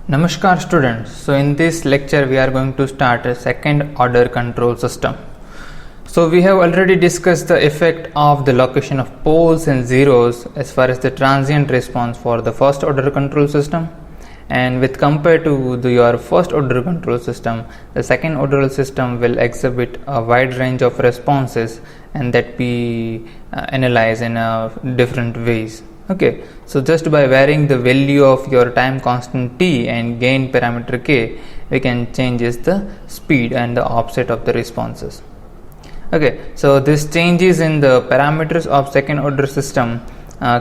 Namaskar students. So in this lecture we are going to start a second order control system. So we have already discussed the effect of the location of poles and zeros as far as the transient response for the first order control system, and with compared to your first order control system, the second order system will exhibit a wide range of responses and that we analyze in different ways. Okay, so just by varying the value of your time constant t and gain parameter k, we can change the speed and the offset of the responses. Okay, so this changes in the parameters of second order system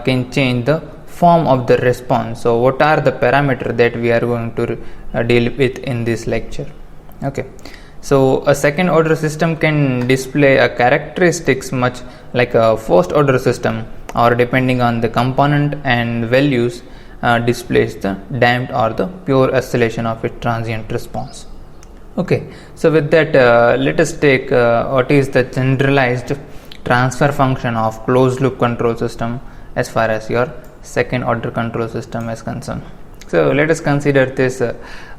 can change the form of the response. So what are the parameters that we are going to deal with in this lecture? Okay, so a second order system can display a characteristics much like a first order system, or depending on the component and values displays the damped or the pure oscillation of its transient response. Okay, so with that let us take what is the generalized transfer function of closed loop control system as far as your second order control system is concerned. So let us consider this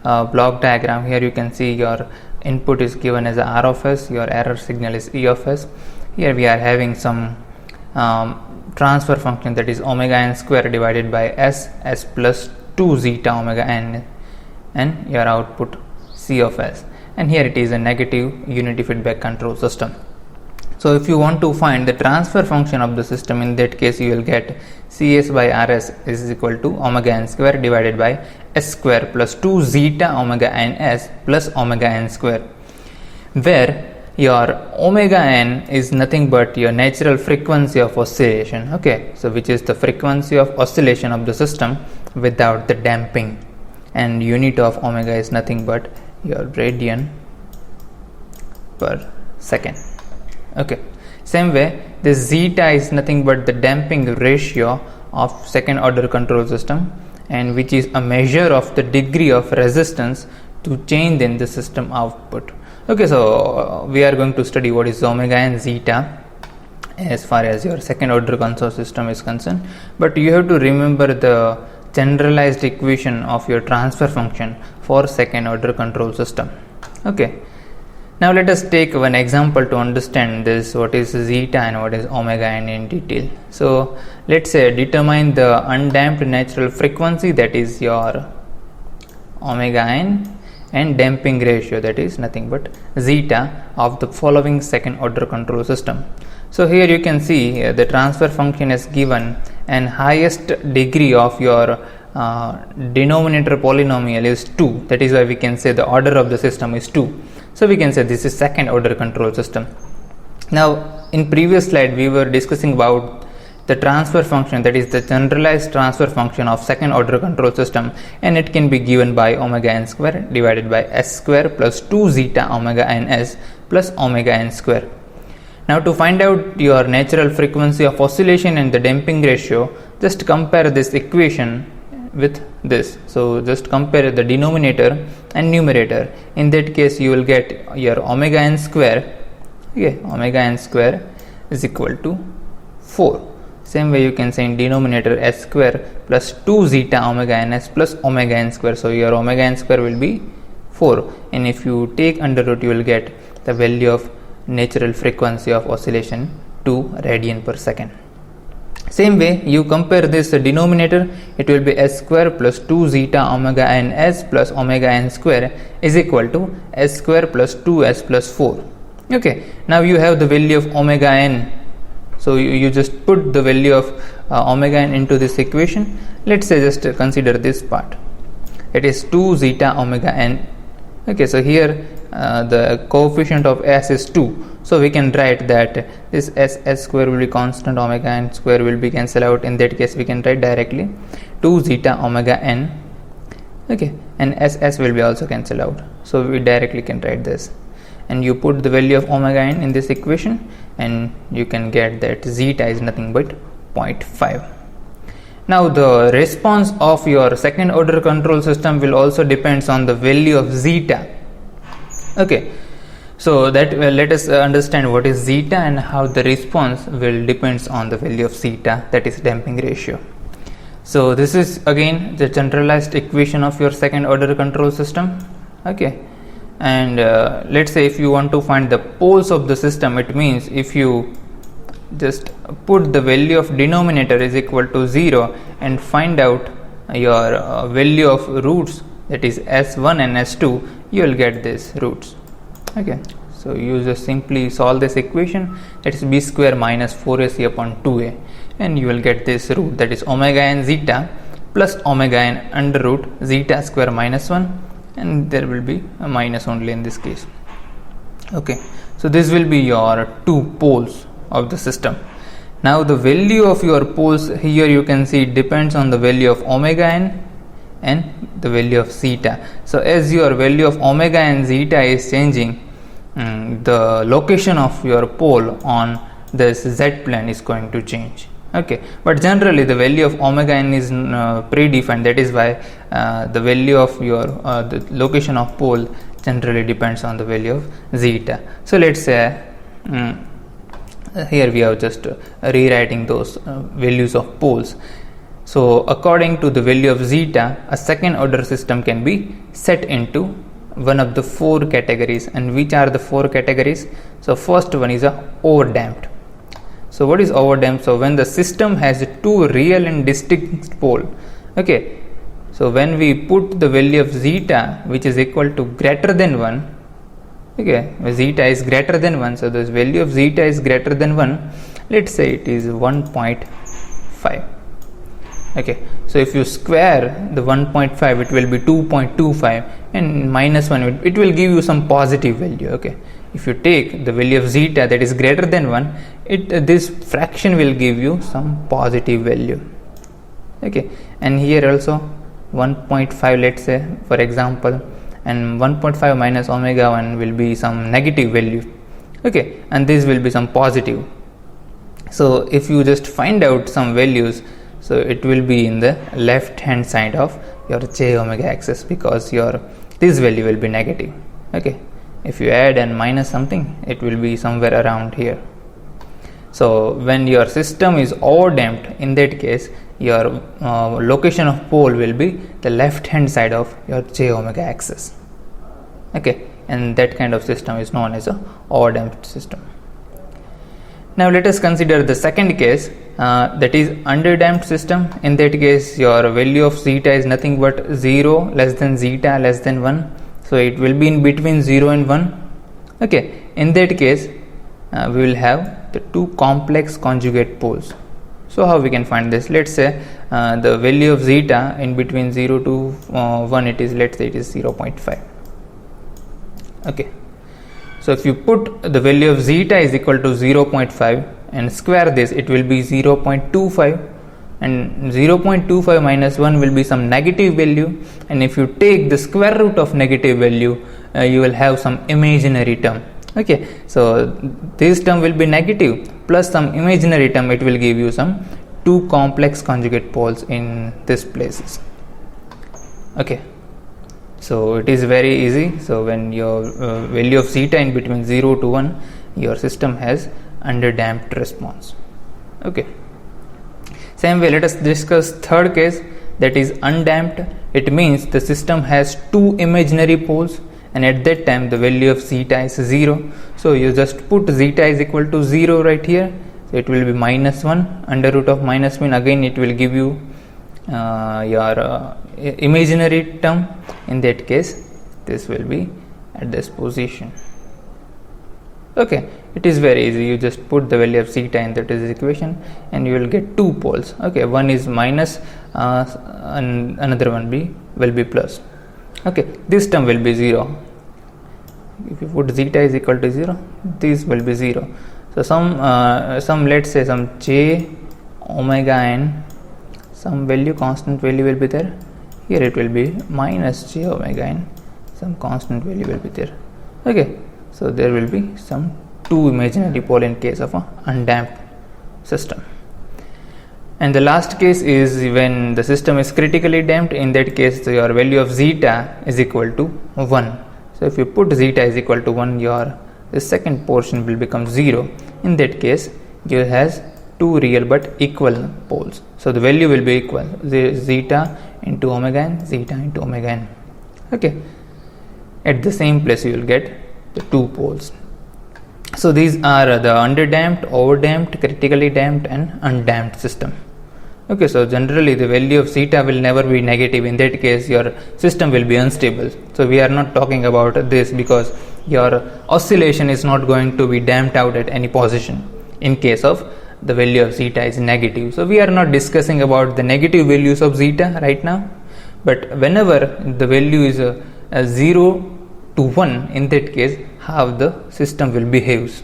block diagram. Here you can see your input is given as R of s, your error signal is E of s. Here we are having some transfer function, that is omega n square divided by s plus 2 zeta omega n, and your output C of s, and here it is a negative unity feedback control system. So if you want to find the transfer function of the system, in that case you will get Cs by Rs is equal to omega n square divided by s square plus 2 zeta omega n s plus omega n square, where your omega n is nothing but your natural frequency of oscillation. Okay, so which is the frequency of oscillation of the system without the damping, and unit of omega is nothing but your radian per second. Okay, same way this zeta is nothing but the damping ratio of second order control system, and which is a measure of the degree of resistance to change in the system output. Okay, so we are going to study what is omega and zeta as far as your second order control system is concerned, but you have to remember the generalized equation of your transfer function for second order control system. Okay, now let us take one example to understand this, what is zeta and what is omega n in detail. So let's say determine the undamped natural frequency, that is your omega n, and damping ratio, that is nothing but zeta, of the following second order control system. So here you can see the transfer function is given, and highest degree of your denominator polynomial is 2, that is why we can say the order of the system is 2. So we can say this is second order control system. Now in previous slide we were discussing about the transfer function, that is the generalized transfer function of second order control system, and it can be given by omega n square divided by s square plus 2 zeta omega n s plus omega n square. Now to find out your natural frequency of oscillation and the damping ratio, just compare this equation with this. So just compare the denominator and numerator. In that case you will get your omega n square. Okay, omega n square is equal to 4. Same way you can say in denominator s square plus 2 zeta omega n s plus omega n square. So your omega n square will be 4, and if you take under root you will get the value of natural frequency of oscillation to radian per second. Same way you compare this denominator, it will be s square plus 2 zeta omega n s plus omega n square is equal to s square plus 2s plus 4. Okay, now you have the value of omega n. So you just put the value of omega n into this equation. Let's say just consider this part, it is 2 zeta omega n. Okay, so here the coefficient of s is 2, so we can write that this s square will be constant, omega n square will be cancelled out. In that case we can write directly 2 zeta omega n. Okay, and s will be also cancelled out, so we directly can write this, and you put the value of omega n in this equation, and you can get that zeta is nothing but 0.5. Now the response of your second order control system will also depends on the value of zeta. Okay, so that let us understand what is zeta and how the response will depends on the value of zeta, that is damping ratio. So this is again the generalized equation of your second order control system. Okay, and let's say if you want to find the poles of the system, it means if you just put the value of denominator is equal to 0 and find out your value of roots, that is s1 and s2, you will get these roots. Okay, so you just simply solve this equation, that is b square minus 4ac upon 2a, and you will get this root, that is omega n zeta plus omega n under root zeta square minus 1, and there will be a minus only in this case. Okay, so this will be your two poles of the system. Now the value of your poles here, you can see it depends on the value of omega n and the value of zeta. So as your value of omega and zeta is changing, the location of your pole on this z plane is going to change. Okay, but generally the value of omega n is predefined, that is why the value of your the location of pole generally depends on the value of zeta. So let's say here we are just rewriting those values of poles. So according to the value of zeta, a second order system can be set into one of the four categories. And which are the four categories? So first one is a overdamped. So what is overdamped? So when the system has two real and distinct pole. Okay, so when we put the value of zeta which is equal to greater than 1, okay, zeta is greater than 1, so this value of zeta is greater than 1, let's say it is 1.5. Okay, so if you square the 1.5, it will be 2.25, and minus 1, it will give you some positive value. Okay, if you take the value of zeta that is greater than 1, this fraction will give you some positive value. Okay, and here also 1.5, let's say for example, and 1.5 minus omega 1 will be some negative value. Okay, and this will be some positive. So if you just find out some values, so it will be in the left hand side of your j omega axis, because your this value will be negative. Okay, if you add and minus something, it will be somewhere around here. So when your system is overdamped, in that case your location of pole will be the left hand side of your j omega axis. Okay, and that kind of system is known as a overdamped system. Now let us consider the second case, that is underdamped system. In that case your value of zeta is nothing but 0, less than zeta, less than 1, so it will be in between 0 and 1. Okay, in that case we will have the two complex conjugate poles. So how we can find this? Let's say the value of zeta in between 0 to 1, it is, let's say it is 0.5. Okay, so if you put the value of zeta is equal to 0.5 and square this, it will be 0.25, and 0.25 minus 1 will be some negative value, and if you take the square root of negative value, you will have some imaginary term. Okay, so this term will be negative plus some imaginary term, it will give you some two complex conjugate poles in this places. Okay, so it is very easy. So when your value of zeta in between 0 to 1, your system has underdamped response. Okay, same way let us discuss third case, that is undamped. It means the system has two imaginary poles, and at that time the value of zeta is 0. So you just put zeta is equal to 0 right here, so it will be minus 1 under root of minus 1, again it will give you your imaginary term. In that case this will be at this position. Okay, it is very easy, you just put the value of zeta in that is equation and you will get two poles. Okay, one is minus and another one will be plus. Okay, this term will be 0. If you put zeta is equal to 0, this will be 0. So some let's say some j omega n, some value, constant value will be there. Here it will be minus j omega n, some constant value will be there. Okay, so there will be some two imaginary pole in case of a undamped system. And the last case is when the system is critically damped. In that case your value of zeta is equal to 1. So if you put zeta is equal to 1, the second portion will become 0. In that case you has two real but equal poles. So the value will be equal, zeta into omega n, zeta into omega n. Okay, at the same place you will get the two poles. So these are the underdamped, overdamped, critically damped and undamped system. Okay, so generally the value of zeta will never be negative. In that case your system will be unstable. So we are not talking about this because your oscillation is not going to be damped out at any position in case of the value of zeta is negative. So we are not discussing about the negative values of zeta right now, but whenever the value is 0 to 1, in that case how the system will behave.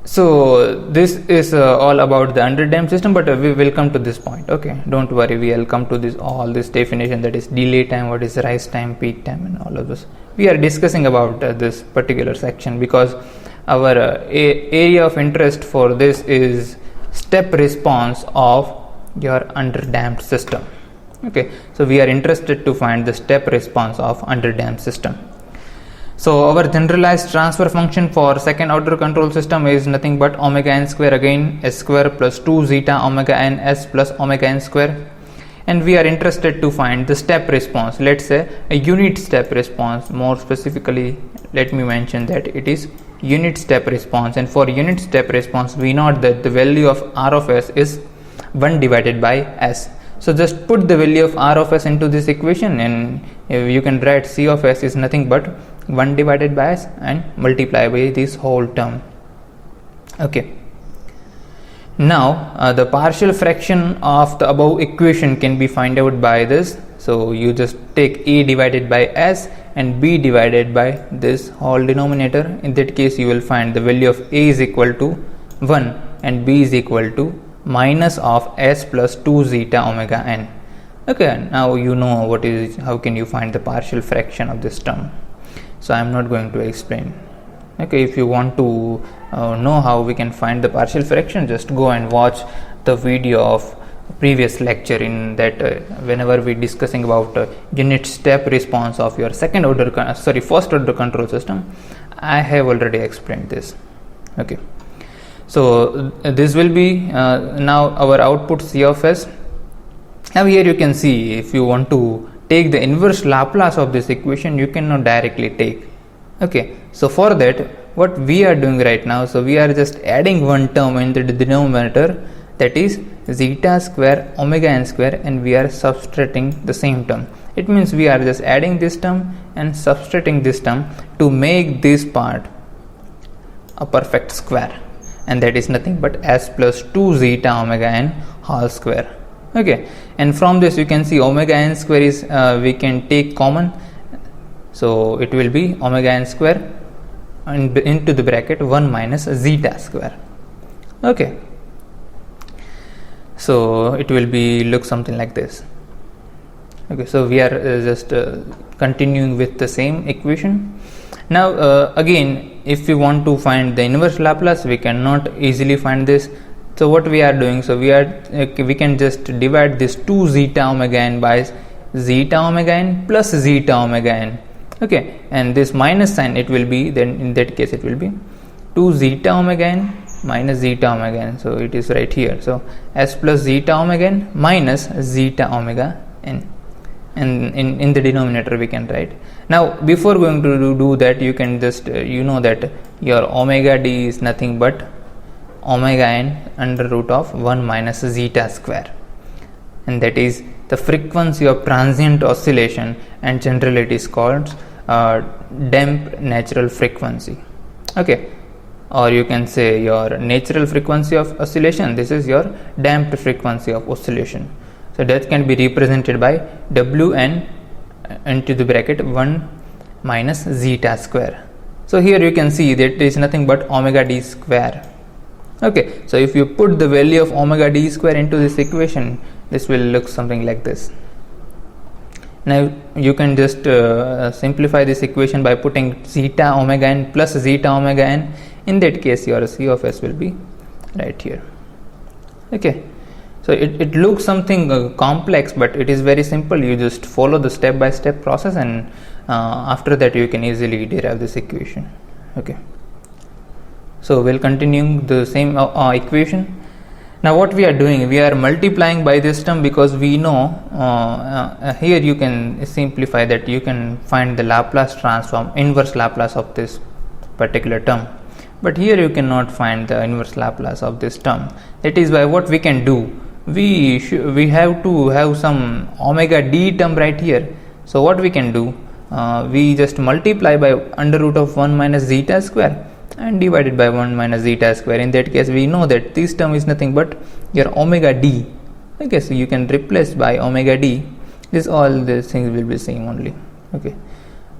So this is all about the underdamped system, but we will come to this point. Okay, don't worry, we will come to this all this definition, that is delay time, what is rise time, peak time and all of this. We are discussing about this particular section because our area of interest for this is step response of your underdamped system. Okay, so we are interested to find the step response of underdamped system. So our generalized transfer function for second order control system is nothing but omega n square, again s square plus 2 zeta omega n s plus omega n square, and we are interested to find the step response, let's say a unit step response. More specifically, let me mention that it is unit step response, and for unit step response we know that the value of r of s is 1 divided by s. So just put the value of r of s into this equation and you can write c of s is nothing but 1 divided by s and multiply by this whole term. Okay, now the partial fraction of the above equation can be found out by this. So you just take a divided by s and b divided by this whole denominator. In that case you will find the value of a is equal to 1 and b is equal to minus of s plus 2 zeta omega n. Okay, now you know what is, how can you find the partial fraction of this term. So I am not going to explain. Okay, if you want to know how we can find the partial fraction, just go and watch the video of previous lecture. In that whenever we discussing about unit step response of your first order control system, I have already explained this. Okay, so this will be now our output c of s. Now here you can see, if you want to take the inverse Laplace of this equation, you cannot directly take. Okay, so for that what we are doing right now, so we are just adding one term into the denominator, that is zeta square omega n square, and we are subtracting the same term. It means we are just adding this term and subtracting this term to make this part a perfect square, and that is nothing but s plus 2 zeta omega n whole square. Okay, and from this you can see omega n square is we can take common, so it will be omega n square and into the bracket 1 minus zeta square. Okay, so it will be look something like this. Okay, so we are just continuing with the same equation. Now again, if we want to find the inverse Laplace, we cannot easily find this. So what we are doing, so we can just divide this 2 zeta omega n by zeta omega n plus zeta omega n. Okay, and this minus sign, it will be, then in that case it will be 2 zeta omega n minus zeta omega n. So it is right here. So s plus zeta omega n minus zeta omega n, and in the denominator we can write. Now before going to do that, you can just you know that your omega d is nothing but omega n under root of 1 minus zeta square, and that is the frequency of transient oscillation, and generally it is called damped natural frequency. Okay, or you can say your natural frequency of oscillation, this is your damped frequency of oscillation. So that can be represented by Wn into the bracket 1 minus zeta square. So here you can see that it is nothing but omega d square. Okay, so if you put the value of omega d square into this equation, this will look something like this. Now you can just simplify this equation by putting zeta omega n plus zeta omega n. In that case your c of s will be right here. Okay, so it looks something complex, but it is very simple. You just follow the step by step process, and after that you can easily derive this equation. Okay, So we'll continue the same equation. Now what we are doing, we are multiplying by this term because we know here you can simplify that, you can find the Laplace transform, inverse Laplace of this particular term, but here you cannot find the inverse Laplace of this term. That is why what we can do, we have to have some omega d term right here. So what we can do, we just multiply by under root of 1 minus zeta square and divided by 1 minus zeta square. In that case we know that this term is nothing but your omega d. Okay, so you can replace by omega d. This all these things will be same only. Okay,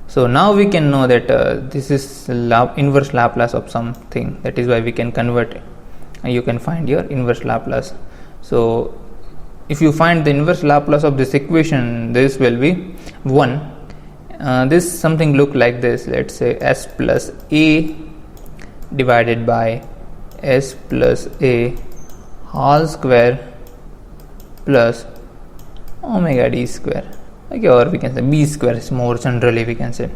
so now we can know that this is inverse Laplace of something. That is why we can convert, and you can find your inverse Laplace. So if you find the inverse Laplace of this equation, this will be 1. This something look like this. Let's say s plus a divided by s plus a whole square plus omega d square. Okay, or we can say b square is more generally we can say.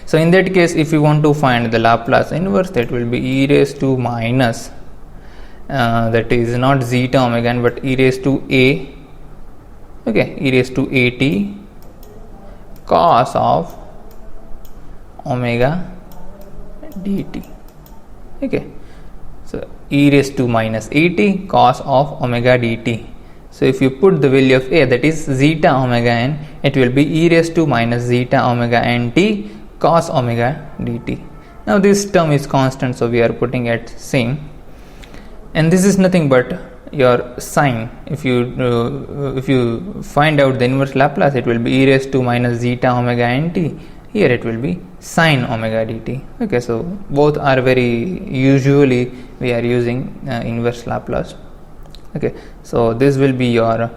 So in that case, if you want to find the Laplace inverse, that will be e raised to minus that is not zeta omega n but e raised to a, okay, e raised to at cos of omega dt. Okay, so e raised to minus at cos of omega dt. So if you put the value of a, that is zeta omega n, it will be e raised to minus zeta omega n t cos omega dt. Now this term is constant, so we are putting at same, and this is nothing but your sine. If you find out the inverse Laplace, it will be e raised to minus zeta omega n t. Here it will be sine omega dt. Okay, so both are very usually we are using inverse Laplace. Okay, so this will be your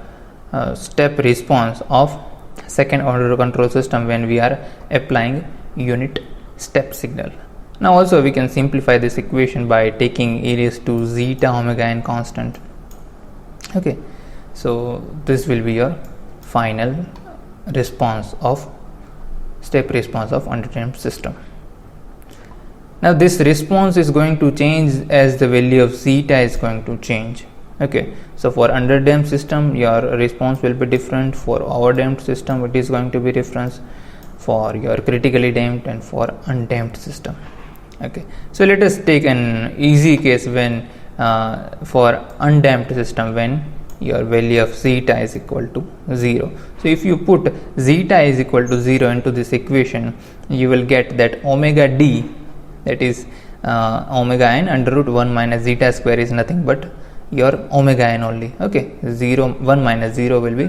step response of second order control system when we are applying unit step signal. Now also we can simplify this equation by taking e raised to zeta omega n constant. Okay, so this will be your final response of step response of underdamped system. Now this response is going to change as the value of zeta is going to change. Okay, so for underdamped system your response will be different, for overdamped system it is going to be different, for your critically damped and for undamped system. Okay, so let us take an easy case when for undamped system when your value of zeta is equal to 0. So if you put zeta is equal to 0 into this equation, you will get that omega d, that is omega n under root 1 minus zeta square is nothing but your omega n only. Okay, 1 minus 0 will be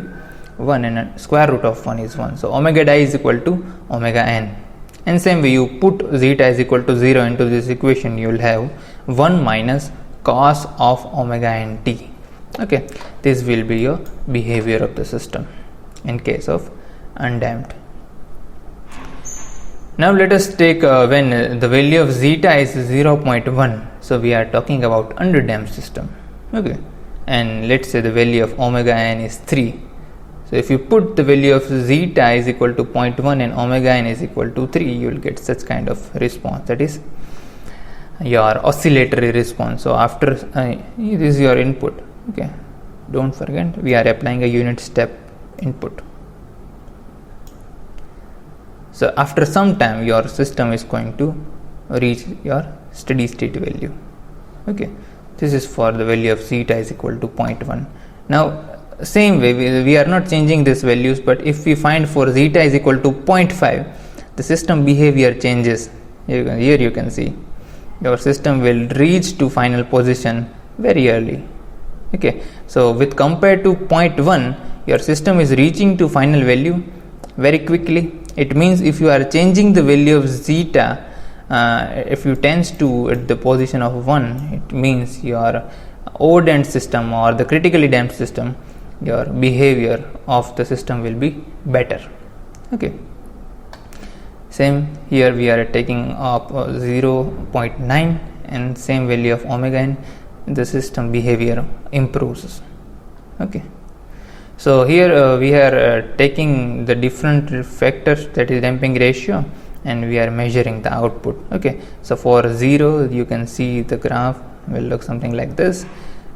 1 and square root of 1 is 1. So omega d is equal to omega n. And same way you put zeta is equal to 0 into this equation, you will have 1 minus cos of omega n t. Okay, this will be your behavior of the system in case of undamped. Now let us take when the value of zeta is 0.1, so we are talking about underdamped system. Okay, and let's say the value of omega n is 3. So if you put the value of zeta is equal to 0.1 and omega n is equal to 3, you will get such kind of response, that is your oscillatory response. So after this is your input. Okay, don't forget we are applying a unit step input. So after some time your system is going to reach your steady state value. Okay, this is for the value of zeta is equal to 0.1. Now same way we are not changing these values, but if we find for zeta is equal to 0.5, the system behavior changes. Here you can see your system will reach to final position very early. Okay, so with compared to 0.1, your system is reaching to final value very quickly. It means if you are changing the value of zeta, if you tends to at the position of 1, it means your overdamped system or the critically damped system, your behavior of the system will be better. Okay, same here we are taking up 0.9 and same value of omega n, the system behavior improves. Okay, so here we are taking the different factors, that is damping ratio and we are measuring the output. Okay, so for 0 you can see the graph will look something like this,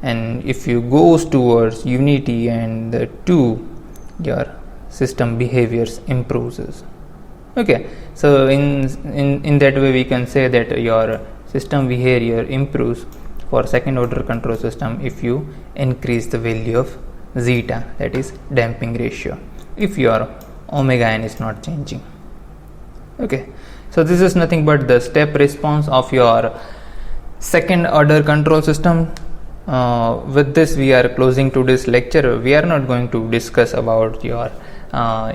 and if you goes towards unity and the 2, your system behaviors improves. Okay, so in that way we can say that your system behavior improves for second order control system if you increase the value of zeta, that is damping ratio, if your omega n is not changing. Okay, so this is nothing but the step response of your second order control system. With this we are closing today's lecture. We are not going to discuss about your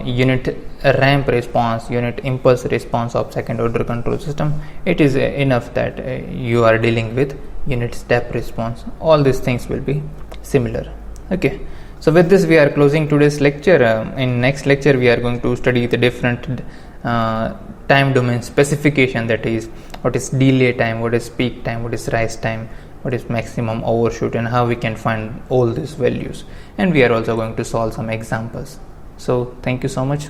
unit ramp response, unit impulse response of second order control system. It is enough that you are dealing with unit step response. All these things will be similar. Okay, so with this we are closing today's lecture. In next lecture we are going to study the different time domain specification, that is what is delay time, what is peak time, what is rise time, what is maximum overshoot, and how we can find all these values. And we are also going to solve some examples. So thank you so much.